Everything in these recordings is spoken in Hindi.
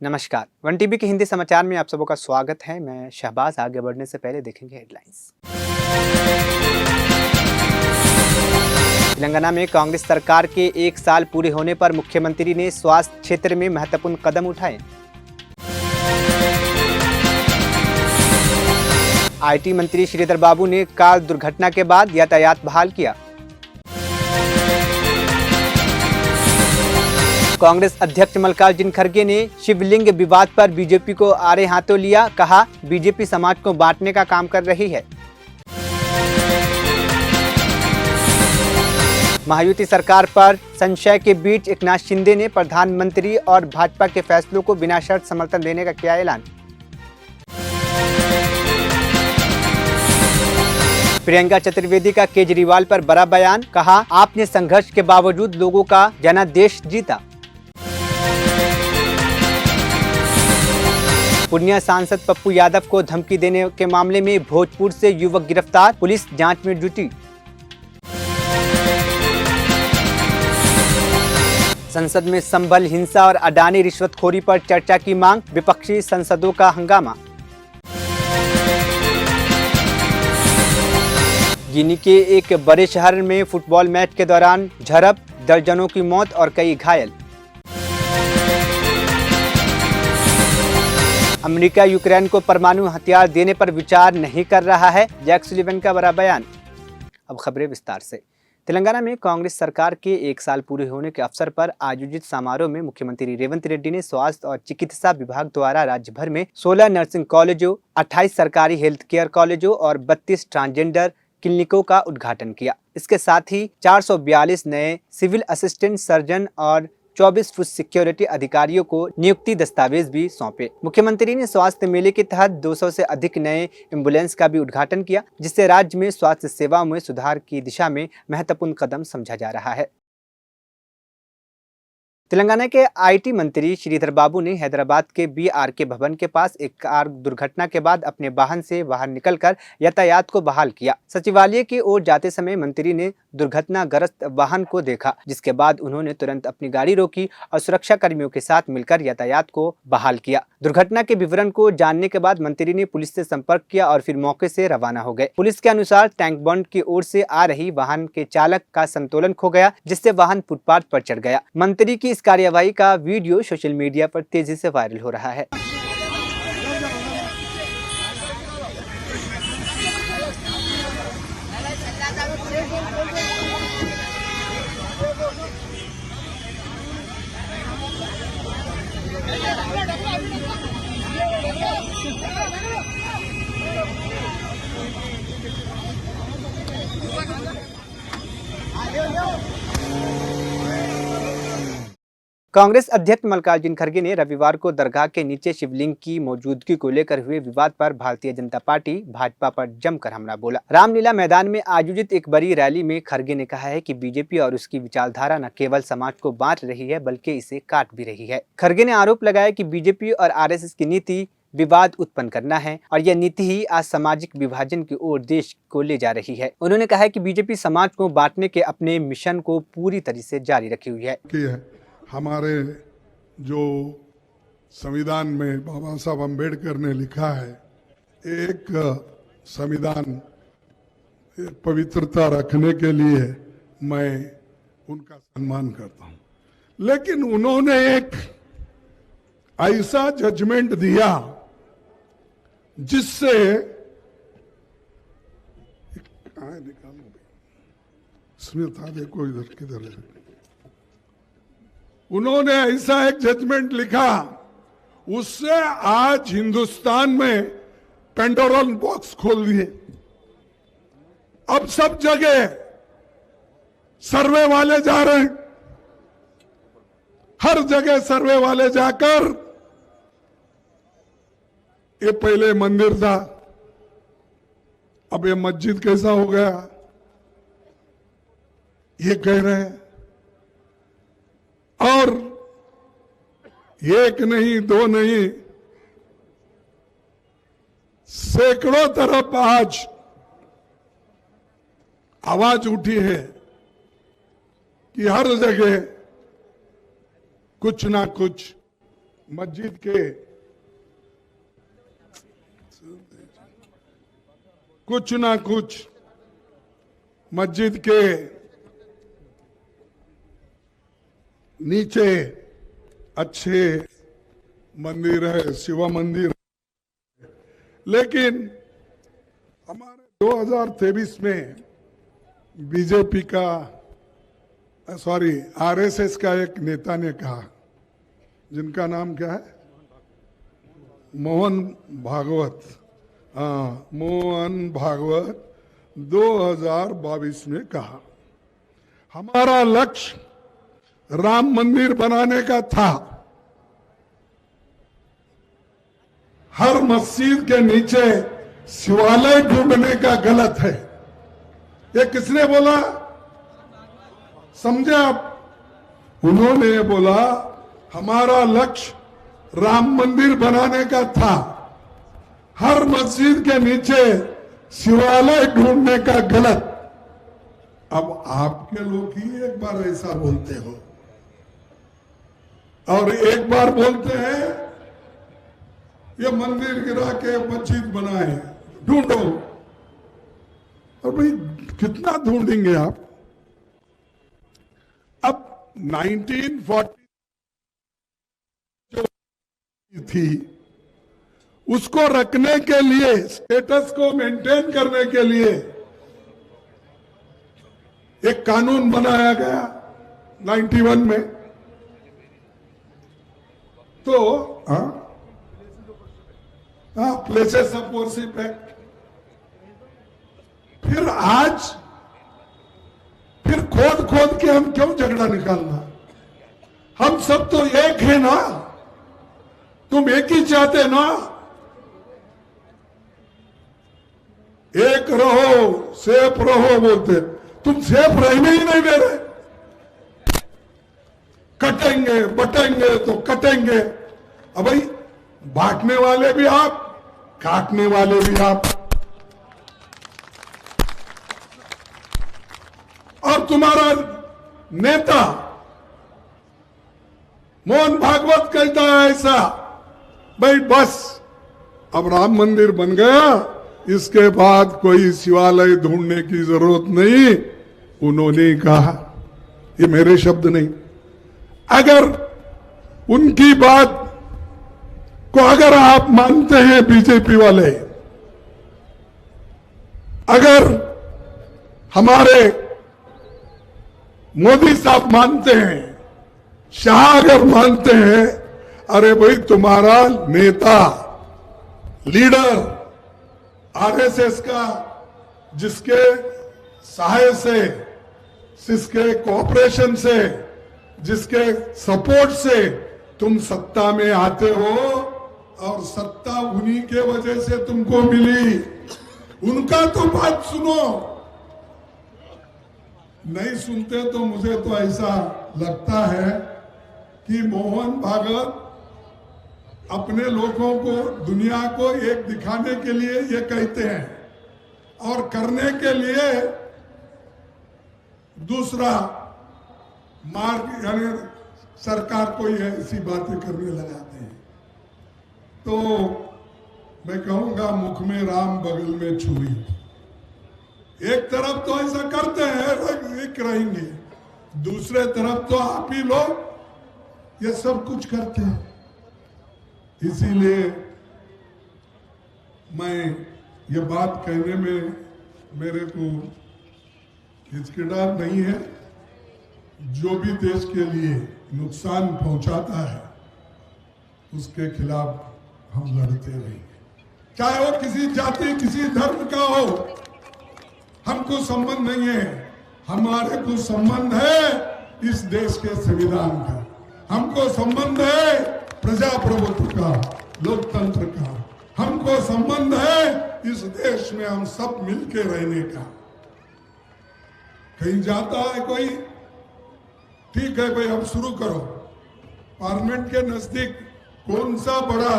नमस्कार। वन टीवी के हिंदी समाचार में आप सबों का स्वागत है। मैं शहबाज। आगे बढ़ने से पहले देखेंगे हेडलाइंस। तेलंगाना में कांग्रेस सरकार के 1 साल पूरे होने पर मुख्यमंत्री ने स्वास्थ्य क्षेत्र में महत्वपूर्ण कदम उठाए। आईटी मंत्री श्रीधर बाबू ने कार दुर्घटना के बाद यातायात बहाल किया। कांग्रेस अध्यक्ष मल्लिकार्जुन खड़गे ने शिवलिंग विवाद पर बीजेपी को आड़े हाथों लिया। कहा, बीजेपी समाज को बांटने का काम कर रही है। महायुति सरकार पर संशय के बीच एकनाथ शिंदे ने प्रधानमंत्री और भाजपा के फैसलों को बिना शर्त समर्थन देने का किया ऐलान। प्रियंका चतुर्वेदी का केजरीवाल पर बड़ा बयान। कहा, आपने संघर्ष के बावजूद लोगों का जनादेश जीता। पूर्णिया सांसद पप्पू यादव को धमकी देने के मामले में भोजपुर से युवक गिरफ्तार। पुलिस जांच में जुटी। संसद में संभल हिंसा और अडानी रिश्वतखोरी पर चर्चा की मांग। विपक्षी सांसदों का हंगामा। गिनी के एक बड़े शहर में फुटबॉल मैच के दौरान झड़प, दर्जनों की मौत और कई घायल। अमेरिका यूक्रेन को परमाणु हथियार देने पर विचार नहीं कर रहा है। जैक सुलिवन का बड़ा बयान। अब खबरें विस्तार से। तेलंगाना में कांग्रेस सरकार के 1 साल पूरे होने के अवसर पर आयोजित समारोह में मुख्यमंत्री रेवंत रेड्डी ने स्वास्थ्य और चिकित्सा विभाग द्वारा राज्य भर में 16 नर्सिंग कॉलेजों, 28 सरकारी हेल्थ केयर कॉलेजों और 32 ट्रांसजेंडर क्लिनिकों का उद्घाटन किया। इसके साथ ही 442 नए सिविल असिस्टेंट सर्जन और 24 फुट सिक्योरिटी अधिकारियों को नियुक्ति दस्तावेज भी सौंपे। मुख्यमंत्री ने स्वास्थ्य मेले के तहत 200 से अधिक नए एम्बुलेंस का भी उद्घाटन किया, जिससे राज्य में स्वास्थ्य सेवाओं में सुधार की दिशा में महत्वपूर्ण कदम समझा जा रहा है। तेलंगाना के आईटी मंत्री श्रीधर बाबू ने हैदराबाद के बीआरके भवन के पास एक कार दुर्घटना के बाद अपने वाहन से बाहर निकलकर यातायात को बहाल किया। सचिवालय की ओर जाते समय मंत्री ने दुर्घटनाग्रस्त वाहन को देखा, जिसके बाद उन्होंने तुरंत अपनी गाड़ी रोकी और सुरक्षा कर्मियों के साथ मिलकर यातायात को बहाल किया। दुर्घटना के विवरण को जानने के बाद मंत्री ने पुलिस से संपर्क किया और फिर मौके से रवाना हो गए। पुलिस के अनुसार टैंक बंड की ओर से आ रही वाहन के चालक का संतुलन खो गया, जिससे वाहन फुटपाथ पर चढ़ गया। मंत्री की इस कार्यवाही का वीडियो सोशल मीडिया पर तेजी से वायरल हो रहा है। कांग्रेस अध्यक्ष मल्लिकार्जुन खड़गे ने रविवार को दरगाह के नीचे शिवलिंग की मौजूदगी को लेकर हुए विवाद पर भारतीय जनता पार्टी भाजपा पर जमकर हमला बोला। रामलीला मैदान में आयोजित एक बड़ी रैली में खड़गे ने कहा है कि बीजेपी और उसकी विचारधारा न केवल समाज को बांट रही है बल्कि इसे काट भी रही है। खड़गे ने आरोप लगाया कि बीजेपी और आरएसएस की नीति विवाद उत्पन्न करना है और यह नीति ही आज सामाजिक विभाजन की ओर देश को ले जा रही है। उन्होंने कहा कि बीजेपी समाज को बांटने के अपने मिशन को पूरी तरह से जारी रखी हुई है। हमारे जो संविधान में बाबा साहब अम्बेडकर ने लिखा है, एक संविधान पवित्रता रखने के लिए मैं उनका सम्मान करता हूं, लेकिन उन्होंने एक ऐसा जजमेंट दिया जिससे स्मिता देखो इधर किधर है, उन्होंने ऐसा एक जजमेंट लिखा, उससे आज हिंदुस्तान में पेंडोरन बॉक्स खोल दिए। अब सब जगह सर्वे वाले जा रहे हैं, हर जगह सर्वे वाले जाकर, ये पहले मंदिर था, अब ये मस्जिद कैसा हो गया, ये कह रहे हैं। और एक नहीं, दो नहीं, सैकड़ों तरफ आज आवाज उठी है कि हर जगह कुछ ना कुछ मस्जिद के कुछ ना कुछ मस्जिद के नीचे अच्छे मंदिर है, शिव मंदिर, लेकिन हमारे 2023 में बीजेपी का आरएसएस का एक नेता ने कहा, जिनका नाम क्या है, मोहन भागवत, हाँ मोहन भागवत 2022 में कहा हमारा लक्ष्य राम मंदिर बनाने का था। हर मस्जिद के नीचे शिवालय ढूंढने का गलत है। ये किसने बोला, समझे आप? उन्होंने बोला हमारा लक्ष्य राम मंदिर बनाने का था, हर मस्जिद के नीचे शिवालय ढूंढने का गलत। अब आपके लोग ही एक बार ऐसा बोलते हो और एक बार बोलते हैं ये मंदिर गिरा के मस्जिद बनाए, ढूंढो। और भाई कितना ढूंढेंगे आप? अब 1940 जो थी उसको रखने के लिए, स्टेटस को मेंटेन करने के लिए एक कानून बनाया गया 91 में। तो प्लेसेस ऑफ वर्शिप एक्ट। फिर खोद खोद के हम क्यों झगड़ा निकालना? हम सब तो एक है ना, तुम एक ही चाहते ना, एक रहो सेफ रहो बोलते, तुम सेफ रहने ही नहीं दे रहे। कटेंगे बटेंगे तो कटेंगे। अब भाई बांटने वाले भी आप, काटने वाले भी आप। और तुम्हारा नेता मोहन भागवत कहता है ऐसा, भाई बस अब राम मंदिर बन गया, इसके बाद कोई शिवालय ढूंढने की जरूरत नहीं। उन्होंने कहा, ये मेरे शब्द नहीं। अगर उनकी बात को अगर आप मानते हैं बीजेपी वाले, अगर हमारे मोदी साहब मानते हैं, शाह अगर मानते हैं, अरे भाई तुम्हारा नेता लीडर आरएसएस का, जिसके सहाय से, जिसके कोऑपरेशन से, जिसके सपोर्ट से तुम सत्ता में आते हो, और सत्ता उन्हीं के वजह से तुमको मिली, उनका तो बात सुनो। नहीं सुनते तो मुझे तो ऐसा लगता है कि मोहन भागवत अपने लोगों को, दुनिया को एक दिखाने के लिए ये कहते हैं और करने के लिए दूसरा मार्ग, यानी सरकार को ये ऐसी बातें करने लगाते हैं। तो मैं कहूंगा मुख में राम बगल में छुरी। एक तरफ तो ऐसा करते हैं, एक रहेंगे, दूसरे तरफ तो आप ही लोग ये सब कुछ करते हैं। इसीलिए मैं ये बात कहने में मेरे को हिचकिचाहट नहीं है। जो भी देश के लिए नुकसान पहुंचाता है उसके खिलाफ हम लड़ते रहेंगे, चाहे वो किसी जाति किसी धर्म का हो। हमको संबंध नहीं है, हमारे को संबंध है इस देश के संविधान का, हमको संबंध है प्रजाप्रभुत्व का, लोकतंत्र का, हमको संबंध है इस देश में हम सब मिलके रहने का। कहीं जाता है कोई, ठीक है भाई अब शुरू करो। पार्लियामेंट के नजदीक कौन सा बड़ा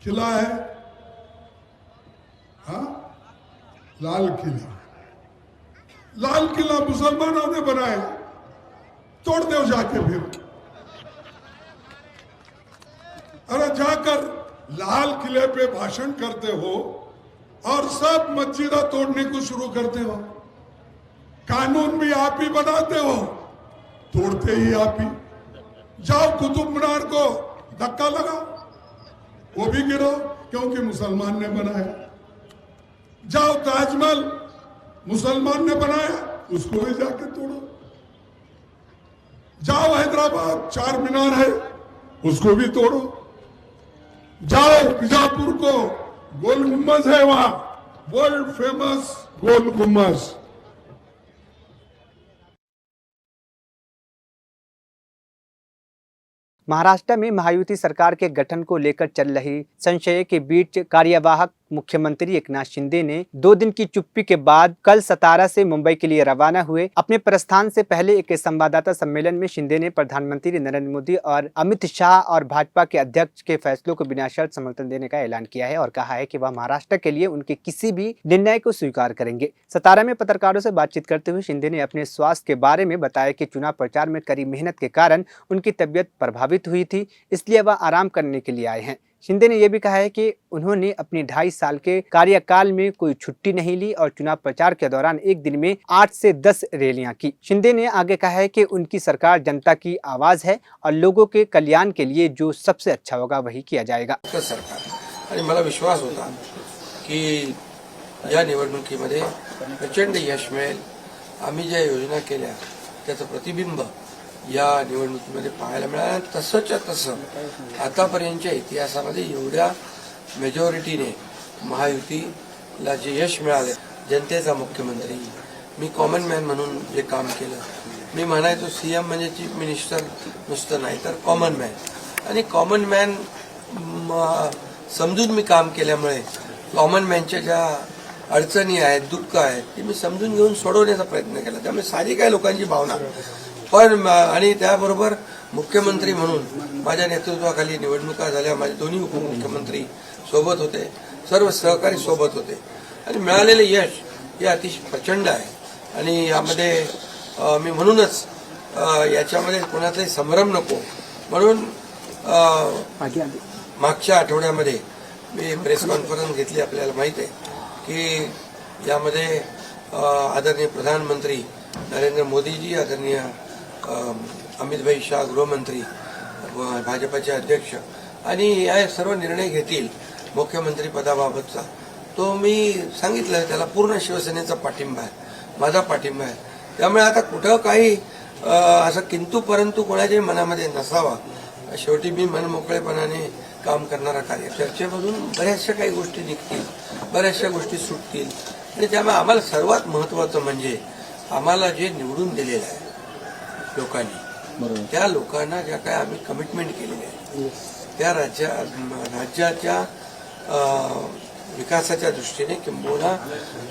किला है? हाँ, लाल किला। लाल किला मुसलमानों ने बनाया, तोड़ दो जाके। फिर अरे जाकर लाल किले पे भाषण करते हो और सब मस्जिदा तोड़ने को शुरू करते हो, कानून भी आप ही बनाते हो, तोड़ते ही आप ही। जाओ कुतुब मीनार को धक्का लगाओ, वो भी गिरो क्योंकि मुसलमान ने बनाया। जाओ ताजमहल मुसलमान ने बनाया, उसको भी जाके तोड़ो। जाओ हैदराबाद चार मीनार है, उसको भी तोड़ो। जाओ बीजापुर को गोल गुम्बज है, वहां वर्ल्ड फेमस गोल गुम्बज। महाराष्ट्र में महायुति सरकार के गठन को लेकर चल रही संशय के बीच कार्यवाहक मुख्यमंत्री एकनाथ शिंदे ने 2 दिन की चुप्पी के बाद कल सतारा से मुंबई के लिए रवाना हुए। अपने प्रस्थान से पहले एक संवाददाता सम्मेलन में शिंदे ने प्रधानमंत्री नरेंद्र मोदी और अमित शाह और भाजपा के अध्यक्ष के फैसलों को बिना शर्त समर्थन देने का ऐलान किया है और कहा है कि वह महाराष्ट्र के लिए उनके किसी भी निर्णय को स्वीकार करेंगे। सतारा में पत्रकारों से बातचीत करते हुए शिंदे ने अपने स्वास्थ्य के बारे में बताया कि चुनाव प्रचार में कड़ी मेहनत के कारण उनकी तबियत प्रभावित हुई थी, इसलिए वह आराम करने के लिए आए हैं। शिंदे ने यह भी कहा है कि उन्होंने अपनी 2.5 साल के कार्यकाल में कोई छुट्टी नहीं ली और चुनाव प्रचार के दौरान एक दिन में 8 से 10 रैलियां की। शिंदे ने आगे कहा है कि उनकी सरकार जनता की आवाज है और लोगों के कल्याण के लिए जो सबसे अच्छा होगा वही किया जाएगा। सरकार आणि मला विश्वास होता की या निवडणुकीमध्ये प्रचंड यश मिळेल। आम्ही ज्या योजना केल्या त्याचं प्रतिबिंब या निवडणुकीमध्ये पाहायला मिळालं। तसंच्या तसं आतापर्यंतच्या इतिहासामध्ये एवढ्या मेजॉरिटीने महायुतीला जे यश मिळाले, जनतेचा मुख्यमंत्री, मी कॉमन मॅन म्हणून जे काम केलं, मी म्हणायचो सीएम म्हणजे चीफ मिनिस्टर नुसतं नाही तर कॉमन मॅन, आणि कॉमन मॅन समजून मी काम केल्यामुळे कॉमन मॅनच्या ज्या अडचणी आहेत, दुःख आहेत, ते मी समजून घेऊन सोडवण्याचा प्रयत्न केला। त्यामुळे सारी काही लोकांची भावना पण आणि त्याबरोबर मुख्यमंत्री म्हणून माझ्या नेतृत्वाखाली निवडणुका झाल्या। माझे दोन्ही उपमुख्यमंत्री सोबत होते, सर्व सहकारी सोबत होते आणि मिळालेले यश हे अतिशय प्रचंड आहे। आणि यामध्ये मी म्हणूनच याच्यामध्ये कोणाचाही संभ्रम नको म्हणून मागच्या आठवड्यामध्ये मी प्रेस कॉन्फरन्स घेतली। आपल्याला माहिती आहे की यामध्ये आदरणीय प्रधानमंत्री नरेंद्र मोदीजी, आदरणीय अमित भाई शाह गृहमंत्री, भाजपाचे अध्यक्ष आणि या सर्व निर्णय घेतील मुख्यमंत्री पदाबाबतचा। तो मी सांगितलं त्याला पूर्ण शिवसेनेचा पाठिंबा आहे, माझा पाठिंबा आहे। त्यामुळे आता कुठं काही असं किंतु परंतु कोणाच्याही मनामध्ये नसावा। शेवटी मी मनमोकळेपणाने काम करणारा कार्य, चर्चेमधून बऱ्याचशा काही गोष्टी निघतील, बऱ्याचशा गोष्टी सुटतील आणि त्यामुळे आम्हाला सर्वात महत्त्वाचं म्हणजे आम्हाला जे निवडून दिलेलं आहे लोकांनी, त्या लोकांना ज्या काय आम्ही कमिटमेंट केलेली आहे त्या राज्याच्या विकासाच्या दृष्टीने किंबहुना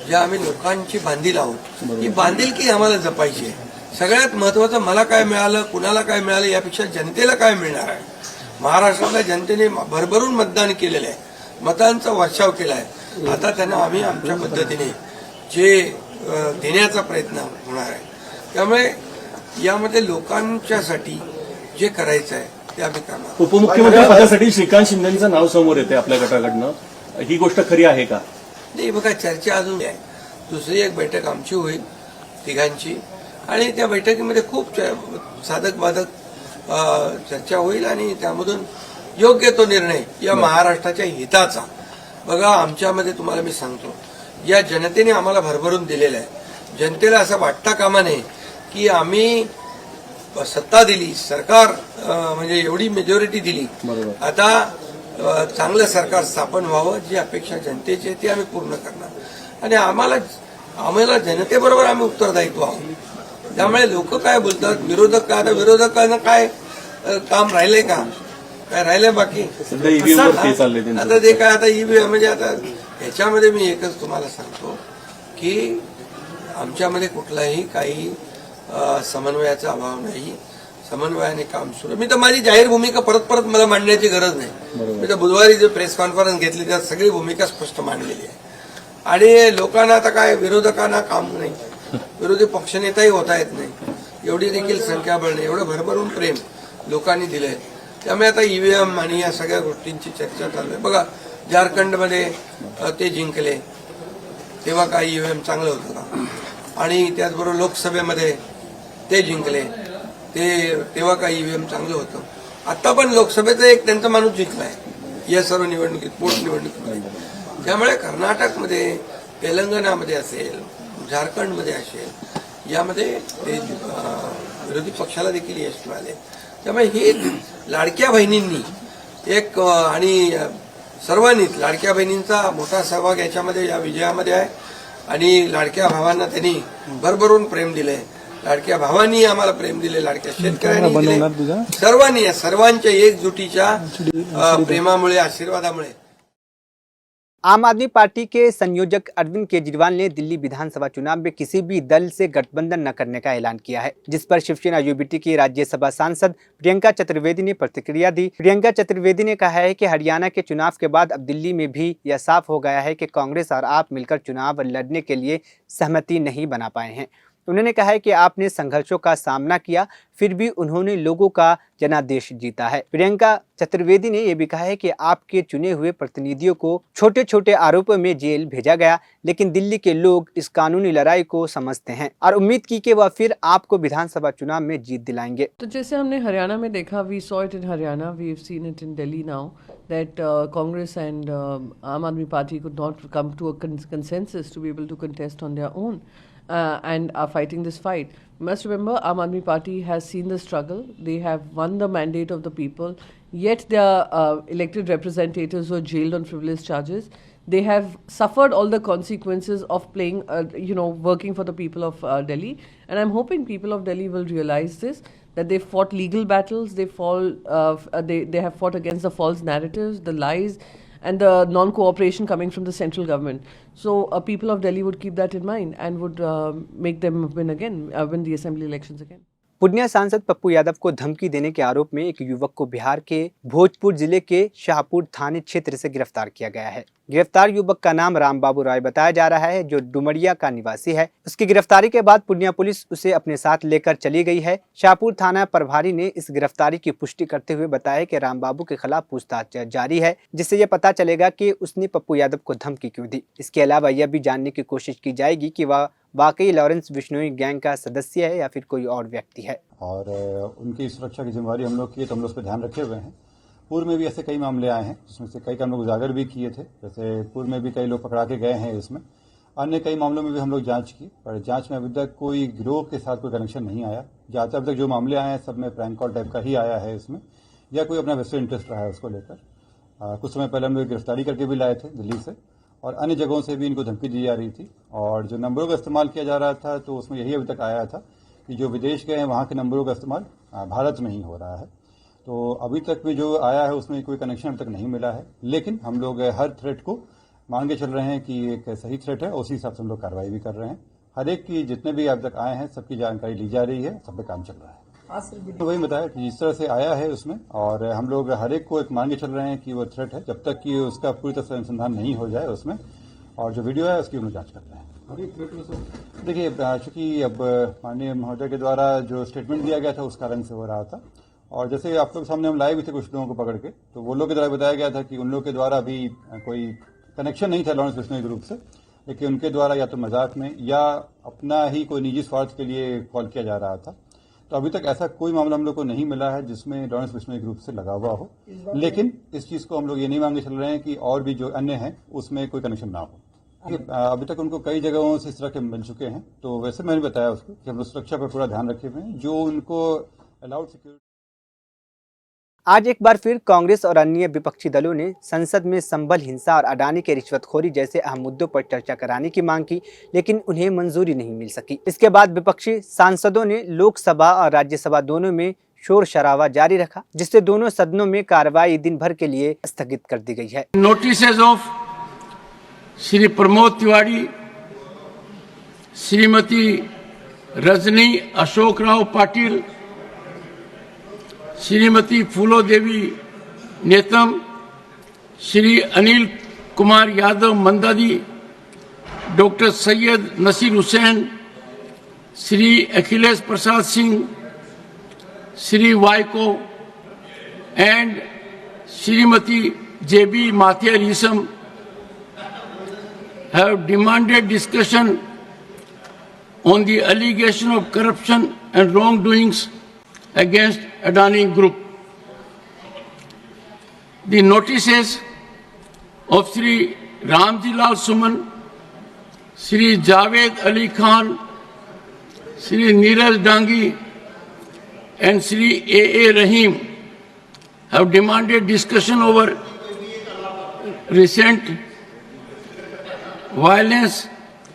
ज्या आम्ही लोकांची बांधील आहोत, ही बांधिलकी आम्हाला जपायची आहे। सगळ्यात महत्त्वाचं मला काय मिळालं, कुणाला काय मिळालं यापेक्षा जनतेला काय मिळणार आहे। महाराष्ट्रातल्या जनतेने भरभरून मतदान केलेलं आहे, मतांचा वर्षाव केला आहे। आता त्यांना आम्ही आमच्या पद्धतीने जे देण्याचा प्रयत्न होणार आहे। त्यामुळे यामध्ये लोकांच्यासाठी जे करायचं आहे ते आम्ही करणार। उपमुख्यमंत्री पदासाठी श्रीकांत शिंदेचं नाव समोर येते आपल्या गटाकडनं, ही गोष्ट खरी आहे का? नाही बघा, चर्चा अजून आहे। दुसरी एक बैठक आमची होईल तिघांची आणि त्या बैठकीमध्ये खूप साधक बाधक चर्चा होईल आणि त्यामधून योग्य तो निर्णय या महाराष्ट्राच्या हिताचा। बघा, आमच्यामध्ये तुम्हाला मी सांगतो, या जनतेने आम्हाला भरभरून दिलेलं आहे। जनतेला असं वाटता कामा नये की आम्ही सत्ता दिली, सरकार म्हणजे एवढी मेजॉरिटी दिली, आता चांगलं सरकार स्थापन व्हावं, जी अपेक्षा जनतेची आहे ती आम्ही पूर्ण करणार आणि आम्हाला जनतेबरोबर आम्ही उत्तरदायित्व आहोत। त्यामुळे लोक काय बोलतात, विरोधक काय, विरोधकांना काय काम राहिलंय का, काय राहिलंय बाकी? आता ते काय, आता ईव्हीएम म्हणजे आता ह्याच्यामध्ये मी एकच तुम्हाला सांगतो की आमच्यामध्ये कुठलाही काही समन्वयाचा अभाव नाही, समन्वयाने काम सुरू। मी तर माझी जाहीर भूमिका परत परत मला मांडण्याची गरज नाही। मी तर बुधवारी जे प्रेस कॉन्फरन्स घेतली त्यात सगळी भूमिका स्पष्ट मांडलेली आहे आणि लोकांना आता काय विरोधकांना काम नाही, विरोधी पक्षनेताही होता येत नाही, एवढी देखील संख्याबळ नाही, एवढं भरभरून प्रेम लोकांनी दिलंय त्यामुळे आता ईव्हीएम आणि या सगळ्या गोष्टींची चर्चा चालू आहे. बघा, झारखंडमध्ये ते जिंकले तेव्हा काय ईव्हीएम चांगलं होतं का? आणि त्याचबरोबर लोकसभेमध्ये ते जिंकले तेव्हा काय ईव्हीएम चांगलं होतं? आता पण लोकसभेचा एक त्यांचा माणूस जिंकलाय या सर्व निवडणुकीत, पोटनिवडणुकीमध्ये. त्यामुळे कर्नाटकमध्ये, तेलंगणामध्ये असेल, झारखंडमध्ये असेल, यामध्ये ते विरोधी पक्षाला देखील यश मिळाले. त्यामुळे हे लाडक्या बहिणींनी एक आणि सर्वांनीच लाडक्या बहिणींचा मोठा सहभाग याच्यामध्ये, या विजयामध्ये आहे. आणि लाडक्या भावांना त्यांनी भरभरून प्रेम दिले, लाडक्या भावांनी आम्हाला प्रेम दिले, लाडक्या शेतकऱ्यांनी दिले. सर्वांनी, सर्वांच्या एकजुटीच्या प्रेमामुळे, आशीर्वादामुळे. आम आदमी पार्टी के संयोजक अरविंद केजरीवाल ने दिल्ली विधानसभा चुनाव में किसी भी दल से गठबंधन न करने का ऐलान किया है, जिस पर शिवसेना यूबीटी की राज्यसभा सांसद प्रियंका चतुर्वेदी ने प्रतिक्रिया दी. प्रियंका चतुर्वेदी ने कहा है कि हरियाणा के चुनाव के बाद अब दिल्ली में भी यह साफ हो गया है कि कांग्रेस और आप मिलकर चुनाव लड़ने के लिए सहमति नहीं बना पाए हैं. उन्होंने कहा है कि आपने संघर्षों का सामना किया, फिर भी उन्होंने लोगों का जनादेश जीता है. प्रियंका चतुर्वेदी ने यह भी कहा है कि आपके चुने हुए प्रतिनिधियों को छोटे छोटे आरोपों में जेल भेजा गया, लेकिन दिल्ली के लोग इस कानूनी लड़ाई को समझते हैं और उम्मीद की कि वह फिर आपको विधानसभा चुनाव में जीत दिलाएंगे. तो जैसे हमने हरियाणा में देखा, we saw it in Haryana, we have seen it in Delhi now, that Congress and Aam Aadmi Party could not come to a consensus to be able to contest on their own and are fighting this fight. You must remember, Aam Aadmi Party has seen the struggle. They have won the mandate of the people, yet their elected representatives were jailed on frivolous charges. They have suffered all the consequences of playing, working for the people of Delhi. And I'm hoping people of Delhi will realize this, that they fought legal battles, they have fought against the false narratives, the lies, and the non-cooperation coming from the central government. So people of Delhi would keep that in mind and would make them win the assembly elections again. Purnia सांसद पप्पू यादव को धमकी देने के आरोप में एक युवक को बिहार के भोजपुर जिले के शाहपुर थाने क्षेत्र से गिरफ्तार किया गया है. गिरफ्तार युवक का नाम रामबाबू राय बताया जा रहा है, जो डुमरिया का निवासी है. उसकी गिरफ्तारी के बाद पूर्णिया पुलिस उसे अपने साथ लेकर चली गई है. शाहपुर थाना प्रभारी ने इस गिरफ्तारी की पुष्टि करते हुए बताया कि रामबाबू के खिलाफ पूछताछ जारी है, जिससे यह पता चलेगा कि उसने पप्पू यादव को धमकी क्यों दी. इसके अलावा यह भी जानने की कोशिश की जाएगी कि वह वाकई लॉरेंस बिश्नोई गैंग का सदस्य है या फिर कोई और व्यक्ति है. और उनकी सुरक्षा की जिम्मेदारी हम लोग की है, तो हम लोग उस पर ध्यान रखे हुए हैं. पूर्व में भी ऐसे कई मामले आए हैं, जिसमें से कई का हम लोग उजागर भी किए थे. जैसे पूर्व में भी कई लोग पकड़ा के गए हैं. इसमें अन्य कई मामलों में भी हम लोग जांच की, पर जांच में अभी तक कोई गिरोह के साथ कोई कनेक्शन नहीं आया. जहाँ अब तक जो मामले आए हैं सब में प्रैंक कॉल टाइप का ही आया है इसमें, या कोई अपना वेस्टेड इंटरेस्ट रहा है उसको लेकर. कुछ समय पहले हम लोग गिरफ्तारी करके भी लाए थे दिल्ली से, और अन्य जगहों से भी इनको धमकी दी जा रही थी. और जो नंबरों का इस्तेमाल किया जा रहा था, तो उसमें यही अभी तक आया था कि जो विदेश गए हैं वहाँ के नंबरों का इस्तेमाल भारत में ही हो रहा है. तो अभी तक भी जो आया है उसमें कोई कनेक्शन अभी तक नहीं मिला है. लेकिन हम लोग हर थ्रेट को मान के चल रहे हैं कि एक सही थ्रेट है, उसी हिसाब से हम लोग कार्रवाई भी कर रहे हैं. हर एक की जितने भी अब तक आए हैं सबकी जानकारी ली जा रही है, सब पे काम चल रहा है. तो वही बताया कि जिस तरह से आया है उसमें, और हम लोग हर एक को एक मान के चल रहे हैं कि वो थ्रेट है, जब तक कि उसका पूरी तरह से अनुसंधान नहीं हो जाए उसमें. और जो वीडियो है उसकी हम जांच कर रहे हैं. देखिए, चूंकि अब माननीय महोदय के द्वारा जो स्टेटमेंट दिया गया था उस कारण से हो रहा था. और जैसे आप लोग सामने हम लाए भी थे कुछ लोगों को पकड़ के, तो वो लोग के द्वारा बताया गया था कि उन लोगों के द्वारा भी कोई कनेक्शन नहीं था लॉरेंस बिश्नोई ग्रुप से, लेकिन उनके द्वारा या तो मजाक में या अपना ही कोई निजी स्वार्थ के लिए कॉल किया जा रहा था. तो अभी तक ऐसा कोई मामला हम लोग को नहीं मिला है जिसमें लॉरेंस बिश्नोई ग्रुप से लगा हुआ हो. लेकिन इस चीज को हम लोग ये नहीं मांगे चल रहे हैं कि और भी जो अन्य हैं उसमें कोई कनेक्शन ना हो. अभी तक उनको कई जगहों से इस तरह के मिल चुके हैं. तो वैसे मैंने बताया उसको कि हम लोग सुरक्षा पर पूरा ध्यान रखे हुए हैं, जो उनको अलाउड सिक्योरिटी. आज एक बार फिर कांग्रेस और अन्य विपक्षी दलों ने संसद में संबल हिंसा और अडानी के रिश्वतखोरी जैसे अहम मुद्दों पर चर्चा कराने की मांग की, लेकिन उन्हें मंजूरी नहीं मिल सकी. इसके बाद विपक्षी सांसदों ने लोकसभा और राज्यसभा दोनों में शोर शराबा जारी रखा, जिससे दोनों सदनों में कार्रवाई दिन भर के लिए स्थगित कर दी गई है. Notices of Shri Pramod Tiwari, Shrimati Rajani Ashok Rao Patil, Shrimati Phulo Devi Netam, Shri Anil Kumar Yadav Mandadi, doctor Syed Naseer Hussain, Shri Akhilesh Prasad Singh, Shri Vaiko, and Srimati J.B. Mathia Risam have demanded discussion on the allegation of corruption and wrongdoings against Adani Group. The notices of Sri Ramji Lal Suman, Sri Javed Ali Khan, Sri Neeraj Dangi, and Sri A.A. Rahim have demanded discussion over recent violence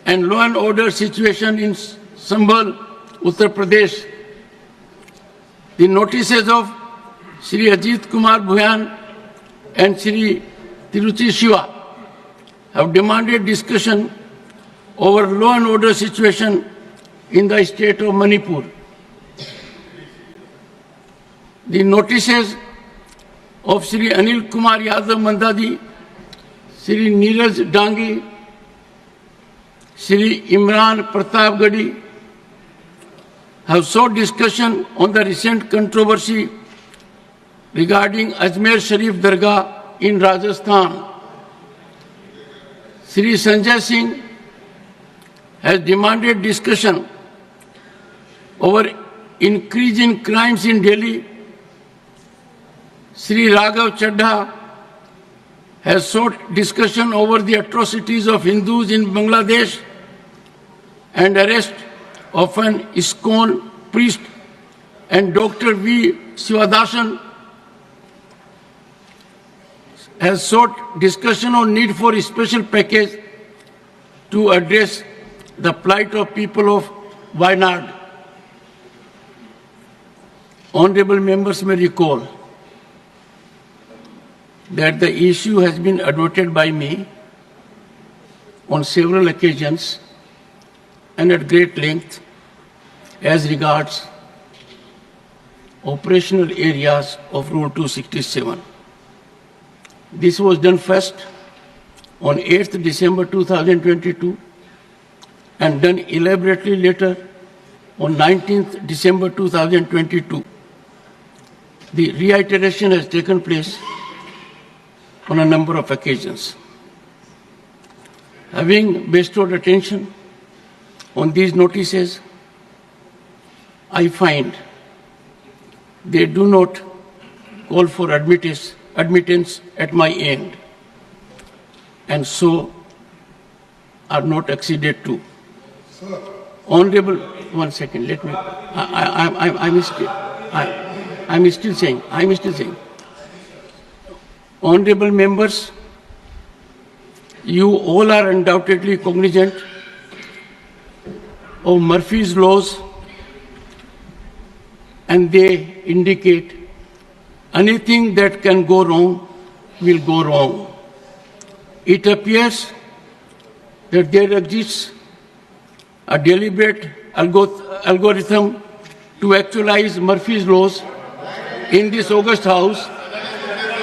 and law and order situation in Sambhal, Uttar Pradesh. The notices of Sri Ajit Kumar Bhuyan and Sri Tiruchi Shiva have demanded discussion over law and order situation in the state of Manipur. The notices of Sri Anil Kumar Yadav Mandadi, Sri Neeraj Dangi, Sri Imran Pratapgadi have sought discussion on the recent controversy regarding Ajmer Sharif Dargah in Rajasthan. Sri Sanjay Singh has demanded discussion over increase in crimes in Delhi. Sri Raghav Chadha has sought discussion over the atrocities of Hindus in Bangladesh and arrest of an ISKCON priest, and Dr. V. Sivadasan has sought discussion on need for a special package to address the plight of people of Wayanad. Honorable members may recall that the issue has been advocated by me on several occasions and at great length as regards operational areas of Rule 267. This was done first on 8th December 2022 and done elaborately later on 19th December 2022. The reiteration has taken place on a number of occasions. Having bestowed attention on these notices, I find they do not call for admittance at my end, and so are not acceded to. Honorable, one second, let me, I'm still saying. Honorable members, you all are undoubtedly cognizant of Murphy's laws, and they indicate anything that can go wrong will go wrong. It appears that there exists a deliberate algorithm to actualize Murphy's laws in this august House,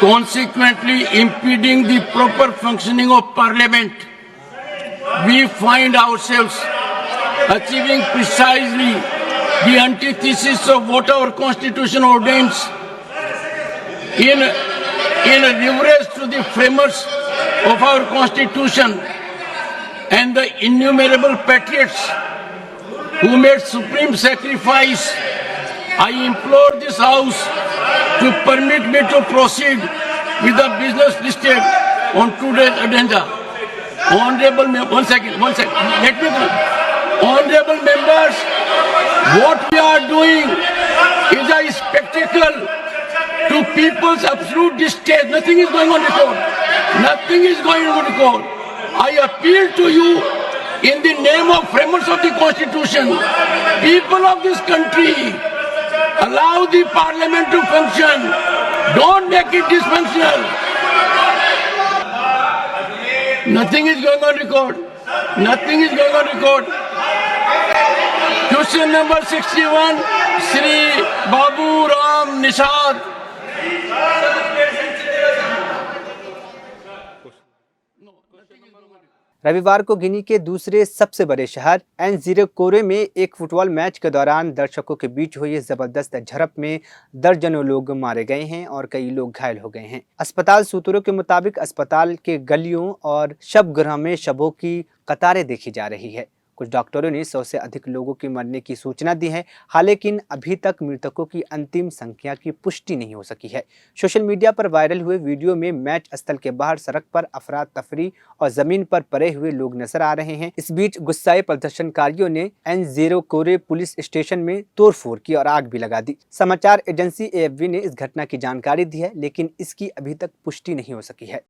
consequently impeding the proper functioning of Parliament. We find ourselves achieving precisely the antithesis of what our Constitution ordains. In reverence to the framers of our Constitution and the innumerable patriots who made supreme sacrifice, I implore this House to permit me to proceed with the business listed on today's agenda. Honorable members, let me go. Honorable members, what we are doing is a spectacle to people's absolute distaste. Nothing is going on record. Nothing is going on record. I appeal to you in the name of framers of the Constitution, people of this country, allow the Parliament to function. Don't make it dysfunctional. Nothing is going on record. Nothing is going on record. Question number 61, Sri Babu Ram Nishad. रविवार को गिनी के दूसरे सबसे बड़े शहर एनज़ेरोकोरे में एक फुटबॉल मैच के दौरान दर्शकों के बीच हुई जबरदस्त झड़प में दर्जनों लोग मारे गए हैं और कई लोग घायल हो गए हैं। अस्पताल सूत्रों के मुताबिक अस्पताल के गलियों और शवगृह में शवों की कतारें देखी जा रही है। कुछ डॉक्टरों ने 100 से अधिक लोगों के मरने की सूचना दी है, हालांकि अभी तक मृतकों की अंतिम संख्या की पुष्टि नहीं हो सकी है। सोशल मीडिया पर वायरल हुए वीडियो में मैच स्थल के बाहर सड़क पर अफरा तफरी और जमीन पर पड़े हुए लोग नजर आ रहे हैं। इस बीच गुस्साए प्रदर्शनकारियों ने एनज़ेरोकोरे पुलिस स्टेशन में तोड़फोड़ की और आग भी लगा दी। समाचार एजेंसी AFP ने इस घटना की जानकारी दी है, लेकिन इसकी अभी तक पुष्टि नहीं हो सकी है।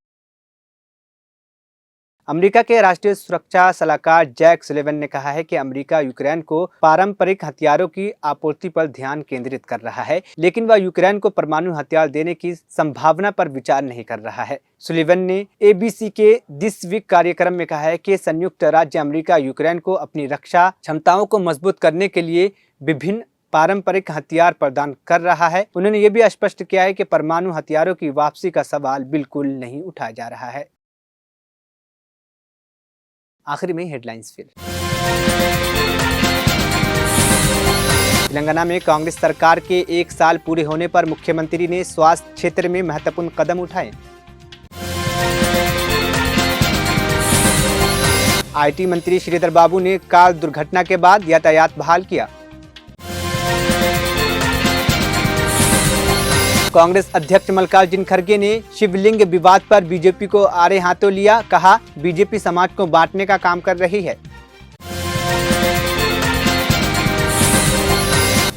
अमेरिका के राष्ट्रीय सुरक्षा सलाहकार जैक सुलिवन ने कहा है कि अमेरिका यूक्रेन को पारंपरिक हथियारों की आपूर्ति पर ध्यान केंद्रित कर रहा है, लेकिन वह यूक्रेन को परमाणु हथियार देने की संभावना पर विचार नहीं कर रहा है। सुलिवन ने ABC के दिस वीक कार्यक्रम में कहा है कि संयुक्त राज्य अमेरिका यूक्रेन को अपनी रक्षा क्षमताओं को मजबूत करने के लिए विभिन्न पारंपरिक हथियार प्रदान कर रहा है। उन्होंने ये भी स्पष्ट किया है कि परमाणु हथियारों की वापसी का सवाल बिल्कुल नहीं उठाया जा रहा है। आखिर में हेडलाइंस फिर। तेलंगाना में कांग्रेस सरकार के 1 साल पूरे होने पर मुख्यमंत्री ने स्वास्थ्य क्षेत्र में महत्वपूर्ण कदम उठाए। IT मंत्री श्रीधर बाबू ने कार दुर्घटना के बाद यातायात बहाल किया। कांग्रेस अध्यक्ष मल्लिकार्जुन खड़गे ने शिवलिंग विवाद पर बीजेपी को आड़े हाथों लिया, कहा बीजेपी समाज को बांटने का काम कर रही है।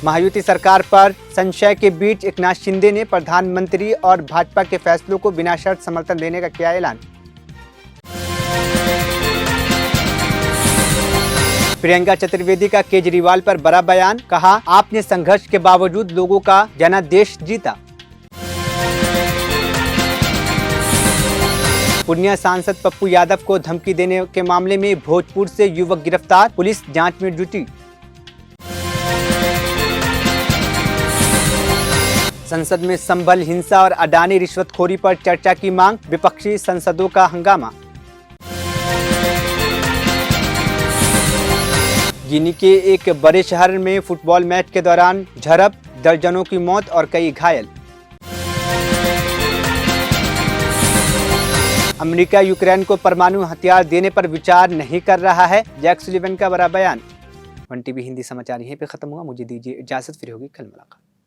महायुति सरकार पर संशय के बीच एकनाथ शिंदे ने प्रधानमंत्री और भाजपा के फैसलों को बिना शर्त समर्थन देने का किया ऐलान। प्रियंका चतुर्वेदी का केजरीवाल पर बड़ा बयान, कहा आपने संघर्ष के बावजूद लोगों का जनादेश जीता। पूर्णिया सांसद पप्पू यादव को धमकी देने के मामले में भोजपुर से युवक गिरफ्तार, पुलिस जांच में जुटी। संसद में संभल हिंसा और अडानी रिश्वतखोरी पर चर्चा की मांग, विपक्षी सांसदों का हंगामा। गिनी के एक बड़े शहर में फुटबॉल मैच के दौरान झड़प, दर्जनों की मौत और कई घायल। अमेरिका यूक्रेन को परमाणु हथियार देने पर विचार नहीं कर रहा है, जैक सुलिवन का बड़ा बयान। 1 TV हिंदी समाचार यहीं पे खत्म हुआ। मुझे दीजिए इजाजत, फिर होगी कल मुलाकात।